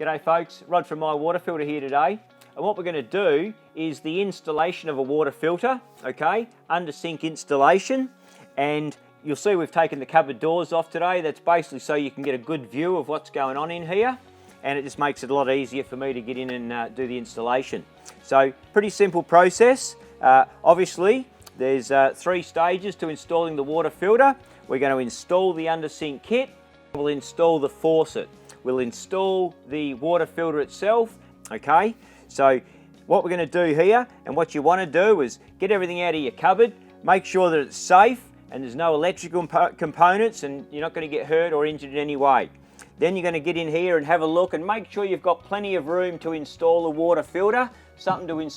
G'day folks, Rod from My Water Filter here today. And what we're going to do is the installation of a water filter, okay, under sink installation. And you'll see we've taken the cupboard doors off today. That's basically so you can get a good view of what's going on in here. And it just makes it a lot easier for me to get in and do the installation. So pretty simple process. Obviously there's 3 stages to installing the water filter. We're going to install the under sink kit. We'll install the faucet. We'll install the water filter itself, okay? So what we're going to do here, and what you want to do is get everything out of your cupboard, make sure that it's safe and there's no electrical components and you're not going to get hurt or injured in any way. Then you're going to get in here and have a look and make sure you've got plenty of room to install the water filter, something to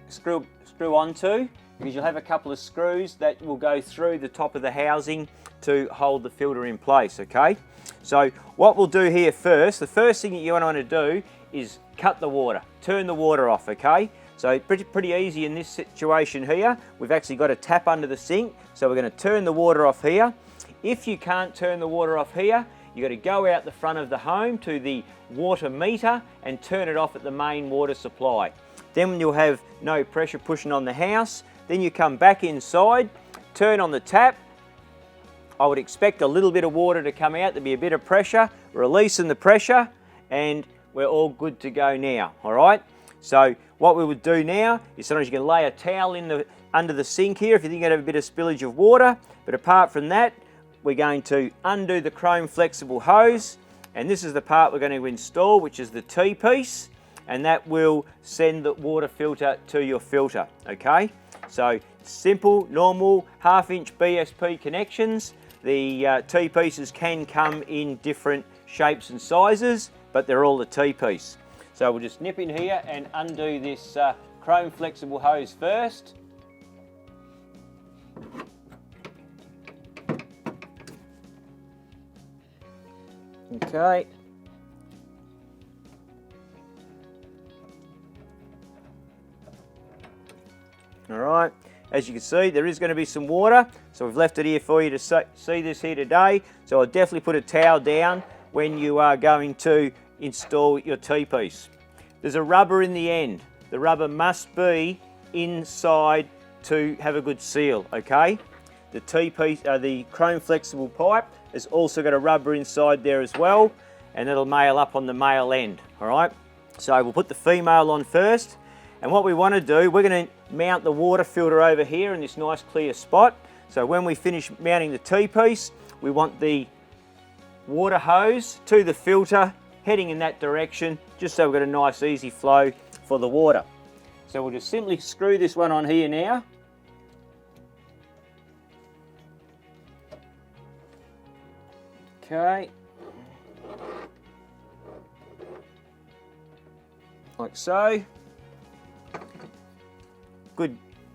screw onto, because you'll have a couple of screws that will go through the top of the housing to hold the filter in place, okay? So what we'll do here first, the first thing that you want to do is cut the water, turn the water off, okay? So pretty easy in this situation here. We've actually got a tap under the sink, so we're going to turn the water off here. If you can't turn the water off here, you've got to go out the front of the home to the water meter and turn it off at the main water supply. Then you'll have no pressure pushing on the house. Then you come back inside, turn on the tap. I would expect a little bit of water to come out, there'll be a bit of pressure, releasing the pressure, and we're all good to go now, all right? So what we would do now is sometimes you can lay a towel under the sink here if you think you're going to have a bit of spillage of water, but apart from that, we're going to undo the chrome flexible hose, and this is the part we're going to install, which is the T-piece, and that will send the water filter to your filter, okay? So simple, normal, 1/2-inch BSP connections. The T-pieces can come in different shapes and sizes, but they're all the T-piece. So we'll just nip in here and undo this chrome flexible hose first. Okay. All right. As you can see, there is going to be some water, so we've left it here for you to see this here today. So I'll definitely put a towel down when you are going to install your T-piece. There's a rubber in the end. The rubber must be inside to have a good seal, okay? The T-piece, the chrome flexible pipe has also got a rubber inside there as well, and it'll nail up on the male end, all right? So we'll put the female on first. And what we want to do, we're going to mount the water filter over here in this nice clear spot. So when we finish mounting the T-piece, we want the water hose to the filter heading in that direction, just so we've got a nice easy flow for the water. So we'll just simply screw this one on here now. Okay. Like so.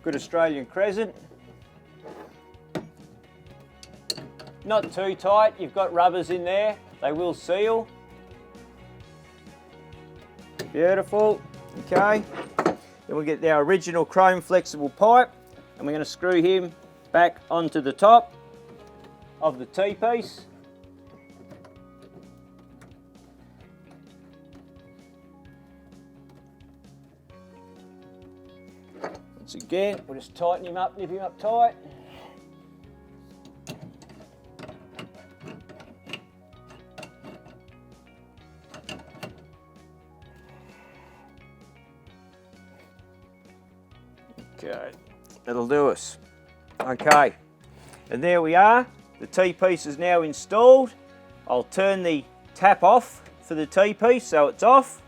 Good Australian crescent. Not too tight, you've got rubbers in there, they will seal. Beautiful, okay. Then we'll get our original chrome flexible pipe and we're going to screw him back onto the top of the T-piece. Once again, we'll just tighten him up, nip him up tight. Okay, that'll do us. Okay, and there we are. The T-piece is now installed. I'll turn the tap off for the T-piece so it's off.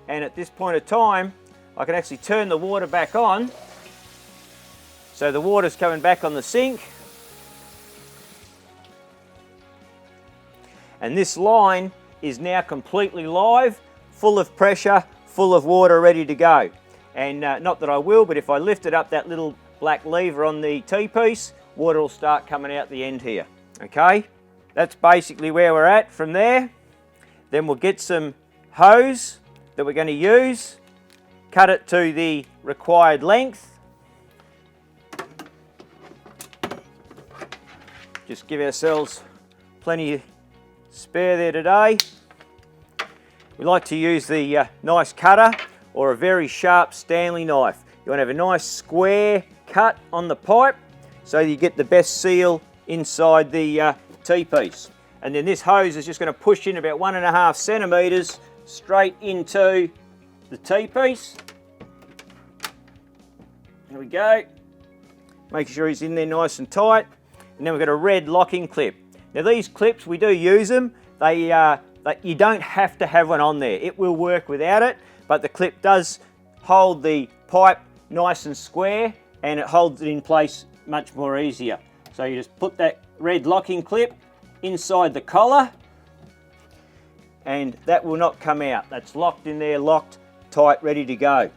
And at this point of time, I can actually turn the water back on. So the water's coming back on the sink. And this line is now completely live, full of pressure, full of water ready to go. And not that I will, but if I lifted up that little black lever on the T-piece, water will start coming out the end here, okay? That's basically where we're at from there. Then we'll get some hose that we're going to use, cut it to the required length. Just give ourselves plenty of spare there today. we like to use the nice cutter or a very sharp Stanley knife. You want to have a nice square cut on the pipe so you get the best seal inside the T-piece. And then this hose is just going to push in about 1.5 centimetres straight into the T-piece. There we go. Making sure he's in there nice and tight. And then we've got a red locking clip. Now these clips, we do use them. You don't have to have one on there. It will work without it, but the clip does hold the pipe nice and square and it holds it in place much more easier. So you just put that red locking clip inside the collar and that will not come out. That's locked in there, locked, tight, ready to go.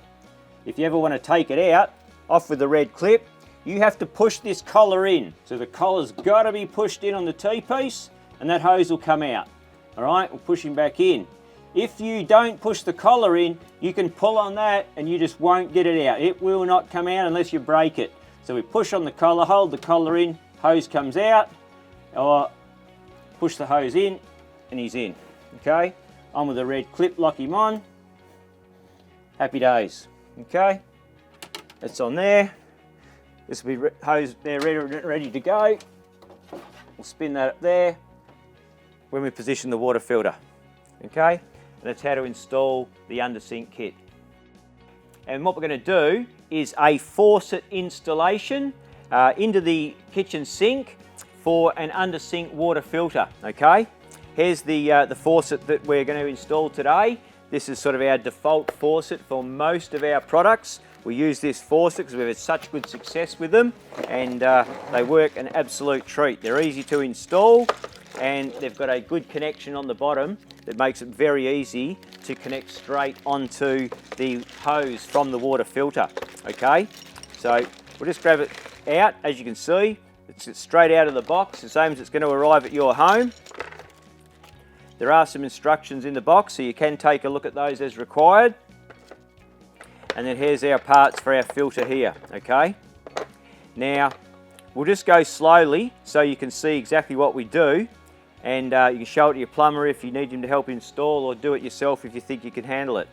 If you ever want to take it out, off with the red clip, you have to push this collar in. So the collar's got to be pushed in on the T-piece and that hose will come out. All right, we'll push him back in. If you don't push the collar in, you can pull on that and you just won't get it out. It will not come out unless you break it. So we push on the collar, hold the collar in, hose comes out, or push the hose in and he's in. Okay, on with the red clip, lock him on. Happy days. Okay, that's on there. This will be hose there ready to go. We'll spin that up there when we position the water filter. Okay, and that's how to install the under sink kit. And what we're going to do is a faucet installation into the kitchen sink for an under sink water filter. Okay, here's the faucet that we're going to install today. This is sort of our default faucet for most of our products. We use this faucet because we've had such good success with them and they work an absolute treat. They're easy to install and they've got a good connection on the bottom that makes it very easy to connect straight onto the hose from the water filter. Okay, so we'll just grab it out. As you can see, it's straight out of the box, the same as it's going to arrive at your home. There are some instructions in the box, so you can take a look at those as required. And then here's our parts for our filter here, okay? Now, we'll just go slowly so you can see exactly what we do. And you can show it to your plumber if you need him to help install, or do it yourself if you think you can handle it.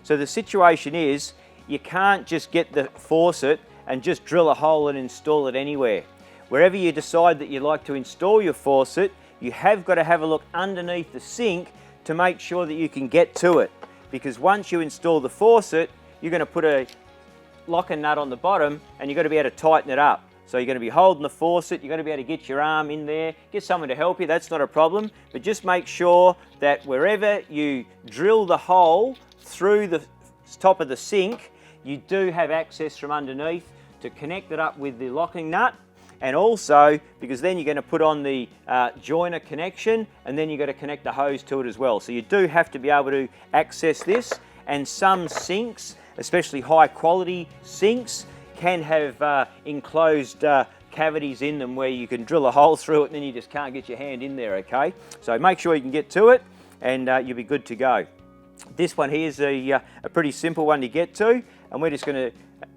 So the situation is, you can't just get the faucet and just drill a hole and install it anywhere. Wherever you decide that you'd like to install your faucet, you have got to have a look underneath the sink to make sure that you can get to it. Because once you install the faucet, you're going to put a lock and nut on the bottom and you've got to be able to tighten it up. So you're going to be holding the faucet, you're going to be able to get your arm in there, get someone to help you, that's not a problem. But just make sure that wherever you drill the hole through the top of the sink, you do have access from underneath to connect it up with the locking nut. And also, because then you're going to put on the joiner connection and then you've got to connect the hose to it as well. So you do have to be able to access this. And some sinks, especially high quality sinks, can have enclosed cavities in them where you can drill a hole through it and then you just can't get your hand in there, okay? So make sure you can get to it and you'll be good to go. This one here is a pretty simple one to get to, and we're just going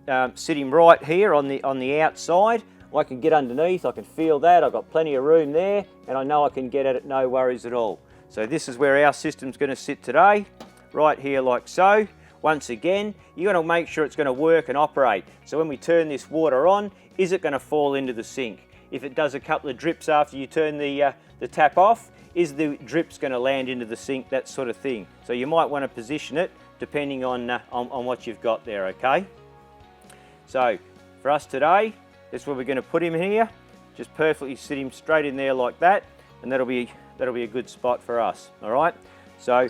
to sit him right here on the outside. I can get underneath, I can feel that, I've got plenty of room there, and I know I can get at it, no worries at all. So this is where our system's going to sit today, right here like so. Once again, you've got to make sure it's going to work and operate. So when we turn this water on, is it going to fall into the sink? If it does a couple of drips after you turn the tap off, is the drips going to land into the sink, that sort of thing. So you might want to position it depending on what you've got there, okay? So for us today, that's where we're going to put him here. Just perfectly sit him straight in there like that, and that'll be a good spot for us. All right. So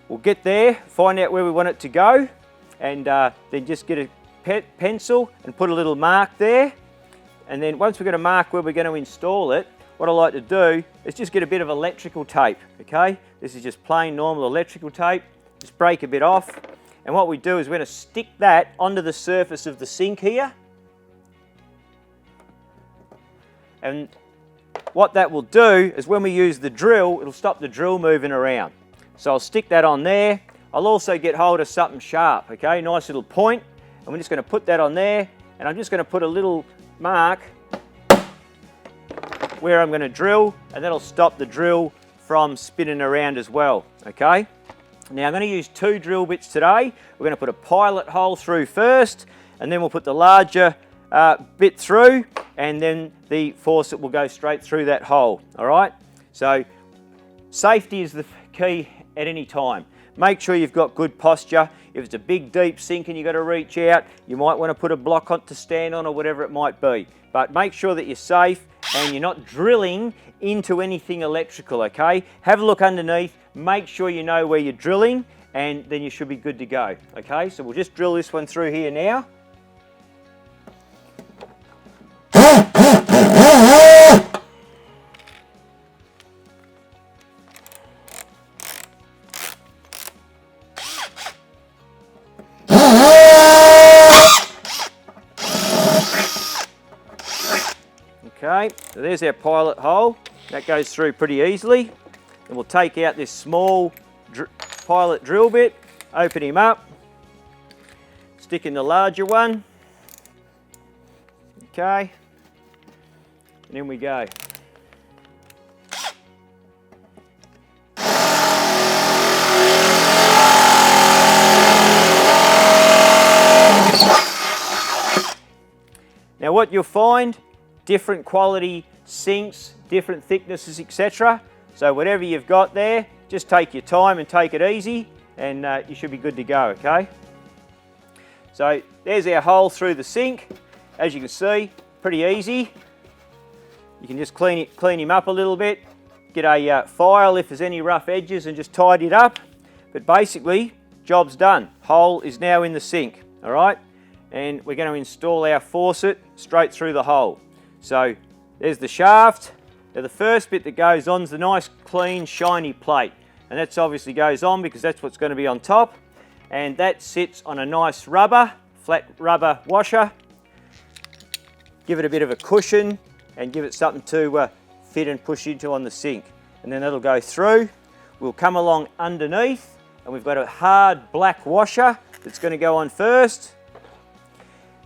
we'll get there, find out where we want it to go, and then just get a pencil and put a little mark there. And then once we're going to mark where we're going to install it, what I like to do is just get a bit of electrical tape. Okay. This is just plain normal electrical tape. Just break a bit off, and what we do is we're going to stick that onto the surface of the sink here. And what that will do is when we use the drill, it'll stop the drill moving around. So I'll stick that on there. I'll also get hold of something sharp, okay? Nice little point. And we're just going to put that on there. And I'm just going to put a little mark where I'm going to drill. And that'll stop the drill from spinning around as well, okay? Now I'm going to use 2 drill bits today. We're going to put a pilot hole through first, and then we'll put the larger bit through, and then the faucet will go straight through that hole. All right, so safety is the key at any time. Make sure you've got good posture. If it's a big deep sink and you've got to reach out, you might want to put a block on to stand on or whatever it might be. But make sure that you're safe and you're not drilling into anything electrical, okay? Have a look underneath, make sure you know where you're drilling, and then you should be good to go, okay? So we'll just drill this one through here now. Okay, so there's our pilot hole. That goes through pretty easily. And we'll take out this small pilot drill bit, open him up, stick in the larger one. Okay, and in we go. Now what you'll find, different quality sinks, different thicknesses, etc. So whatever you've got there, just take your time and take it easy, and you should be good to go, okay? So there's our hole through the sink. As you can see, pretty easy. You can just clean him up a little bit, get a file if there's any rough edges and just tidy it up. But basically, job's done. Hole is now in the sink, all right? And we're going to install our faucet straight through the hole. So there's the shaft. Now the first bit that goes on is the nice clean shiny plate, and that's obviously goes on because that's what's going to be on top, and that sits on a nice flat rubber washer. Give it a bit of a cushion and give it something to fit and push into on the sink, and then that'll go through. We'll come along underneath, and we've got a hard black washer that's going to go on first.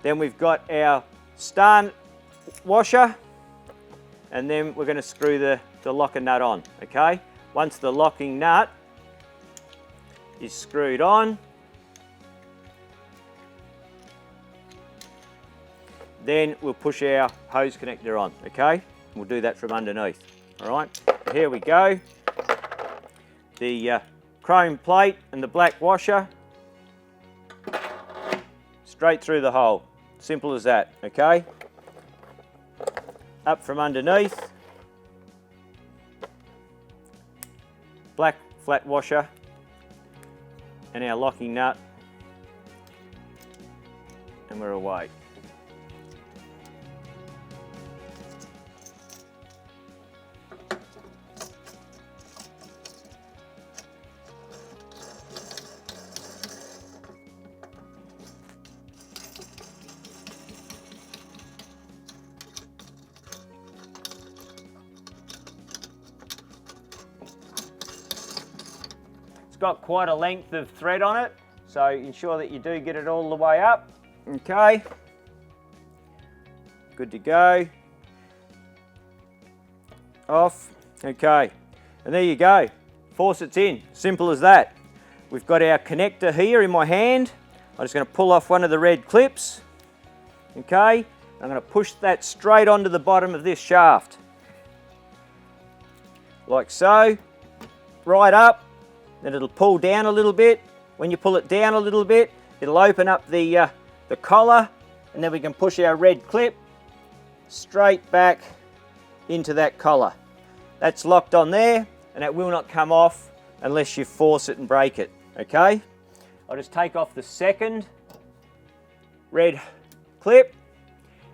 Then we've got our Star washer, and then we're going to screw the locker nut on, okay? Once the locking nut is screwed on, then we'll push our hose connector on, okay? We'll do that from underneath, all right? Here we go. The chrome plate and the black washer straight through the hole. Simple as that, okay? Up from underneath, black flat washer and our locking nut, and we're away. It's got quite a length of thread on it, so ensure that you do get it all the way up. Okay, good to go. Off. Okay, and there you go. Faucet's in. Simple as that. We've got our connector here in my hand. I'm just going to pull off one of the red clips. Okay, I'm going to push that straight onto the bottom of this shaft, like so. Right up. Then it'll pull down a little bit. When you pull it down a little bit, it'll open up the collar, and then we can push our red clip straight back into that collar. That's locked on there, and it will not come off unless you force it and break it, okay? I'll just take off the second red clip,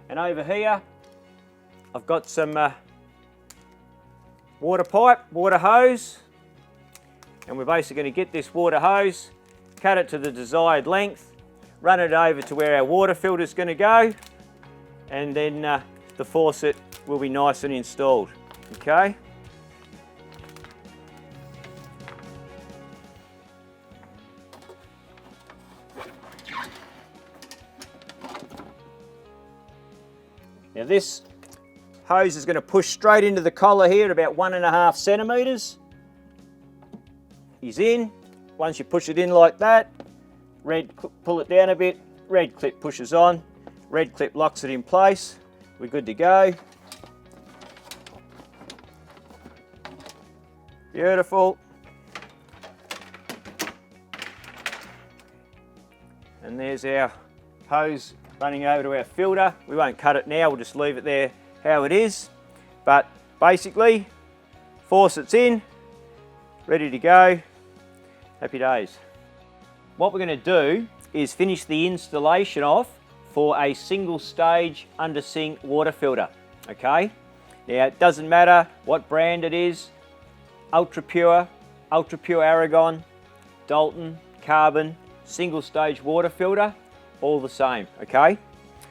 and over here I've got some water pipe, water hose. And we're basically going to get this water hose, cut it to the desired length, run it over to where our water filter is going to go, and then the faucet will be nice and installed. Okay. Now this hose is going to push straight into the collar here at about 1.5 centimetres. He's in. once you push it in like that, pull it down a bit, red clip pushes on, red clip locks it in place. We're good to go. Beautiful. And there's our hose running over to our filter. We won't cut it now, we'll just leave it there how it is. But basically, faucet's in, ready to go. Happy days. What we're going to do is finish the installation off for a single stage under sink water filter. Okay, now it doesn't matter what brand it is, ultra pure Aragon, Dalton, carbon, single stage water filter, all the same. Okay,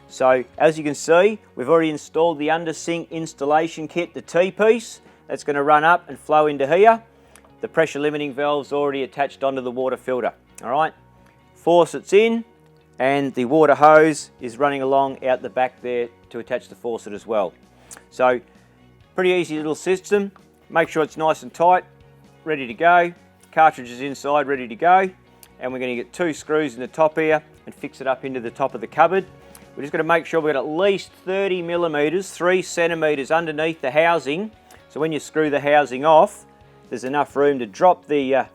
so as you can see, we've already installed the under sink installation kit, the T-piece. That's going to run up and flow into here. The pressure limiting valve's already attached onto the water filter. All right, faucet's in, and the water hose is running along out the back there to attach the faucet as well. So pretty easy little system. Make sure it's nice and tight, ready to go. Cartridge is inside, ready to go. And we're going to get 2 screws in the top here and fix it up into the top of the cupboard. We're just going to make sure we've got at least 30 millimeters, 3 centimeters underneath the housing. So when you screw the housing off, there's enough room to drop the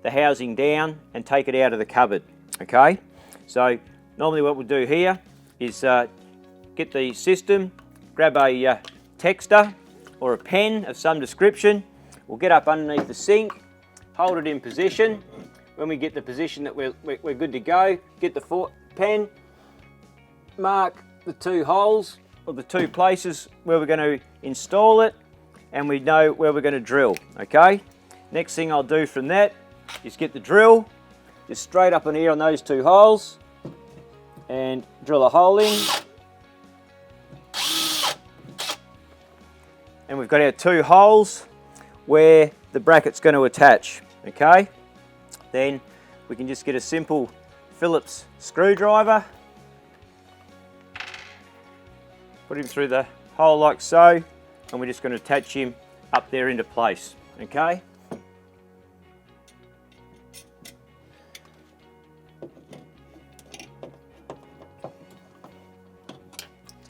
housing down and take it out of the cupboard. Okay, so normally what we'll do here is get the system, grab a texter or a pen of some description. We'll get up underneath the sink, hold it in position. When we get the position that we're good to go, get the pen, mark the 2 holes or the 2 places where we're going to install it, and we know where we're going to drill. Okay, next thing I'll do from that is get the drill just straight up in here on those 2 holes and drill a hole in. And we've got our 2 holes where the bracket's going to attach. Okay, then we can just get a simple Phillips screwdriver, put him through the hole like so, and we're just going to attach him up there into place. Okay,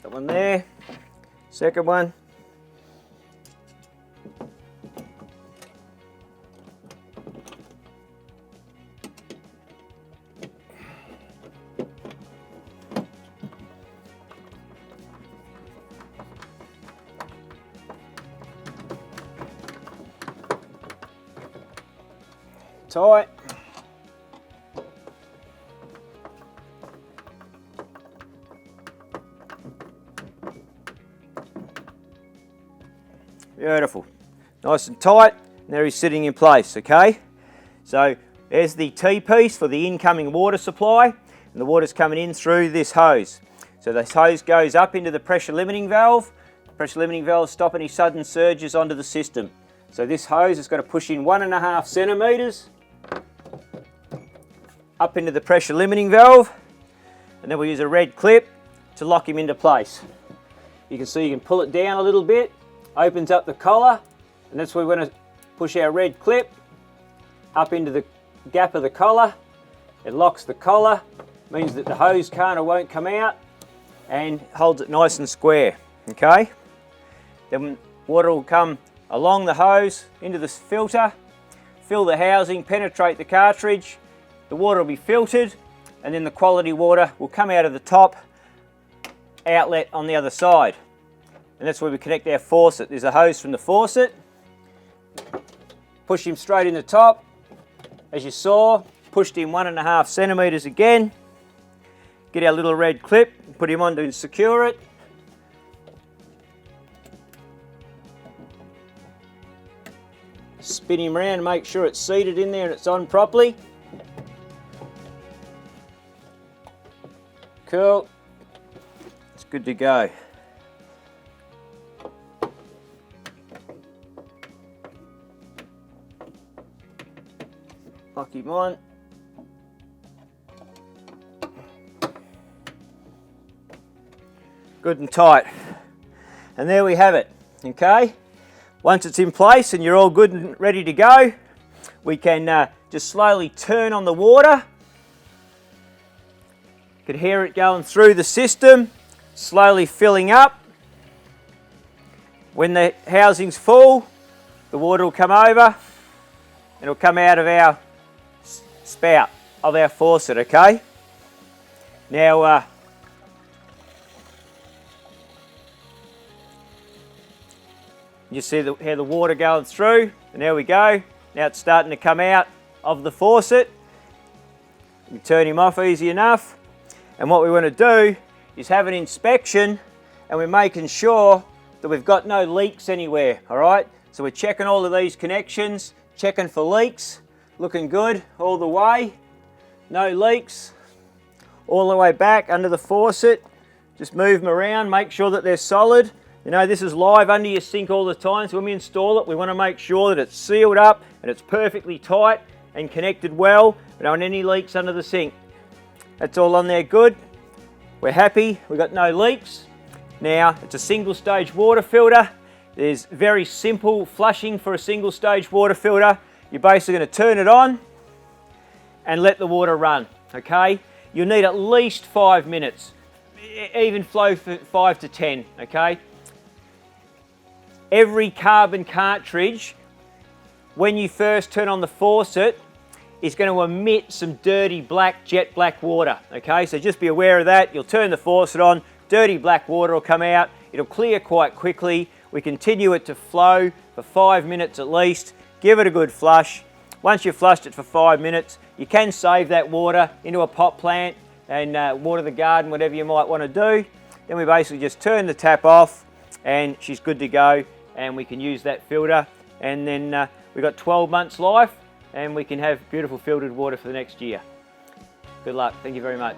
got one there, second one. Tight. Beautiful. Nice and tight. And there he's sitting in place, okay? So there's the T-piece for the incoming water supply, and the water's coming in through this hose. So this hose goes up into the pressure limiting valve. The pressure limiting valve stops any sudden surges onto the system. So this hose is going to push in 1.5 centimeters up into the pressure limiting valve, and then we'll use a red clip to lock him into place. You can see you can pull it down a little bit, opens up the collar, and that's where we're going to push our red clip up into the gap of the collar. It locks the collar, means that the hose can't or won't come out, and holds it nice and square. Okay, then water will come along the hose into this filter, fill the housing, penetrate the cartridge. The water will be filtered, and then the quality water will come out of the top outlet on the other side. And that's where we connect our faucet. There's a hose from the faucet. Push him straight in the top. As you saw, pushed him 1.5 centimeters again. Get our little red clip, put him on to secure it. Spin him around, make sure it's seated in there and it's on properly. Cool. It's good to go. Lock him on. Good and tight. And there we have it. Okay. Once it's in place and you're all good and ready to go, we can just slowly turn on the water. You can hear it going through the system, slowly filling up. When the housing's full, the water will come over and it'll come out of our spout of our faucet, okay? Now, you see how the water going through, and there we go. Now it's starting to come out of the faucet. You can turn him off easy enough. And what we want to do is have an inspection, and we're making sure that we've got no leaks anywhere, all right? So we're checking all of these connections, checking for leaks, looking good all the way. No leaks. All the way back under the faucet. Just move them around, make sure that they're solid. You know, this is live under your sink all the time, so when we install it, we want to make sure that it's sealed up and it's perfectly tight and connected well. We don't want any leaks under the sink. That's all on there good. We're happy, we've got no leaks. Now, it's a single stage water filter. There's very simple flushing for a single stage water filter. You're basically going to turn it on and let the water run, okay? You'll need at least 5 minutes, even flow for 5 to 10, okay? Every carbon cartridge, when you first turn on the faucet, is going to emit some dirty black, jet black water, okay? So just be aware of that. You'll turn the faucet on, dirty black water will come out. It'll clear quite quickly. We continue it to flow for 5 minutes at least. Give it a good flush. Once you've flushed it for 5 minutes, you can save that water into a pot plant and water the garden, whatever you might want to do. Then we basically just turn the tap off and she's good to go, and we can use that filter, and then we've got 12 months life and we can have beautiful filtered water for the next year. Good luck. Thank you very much.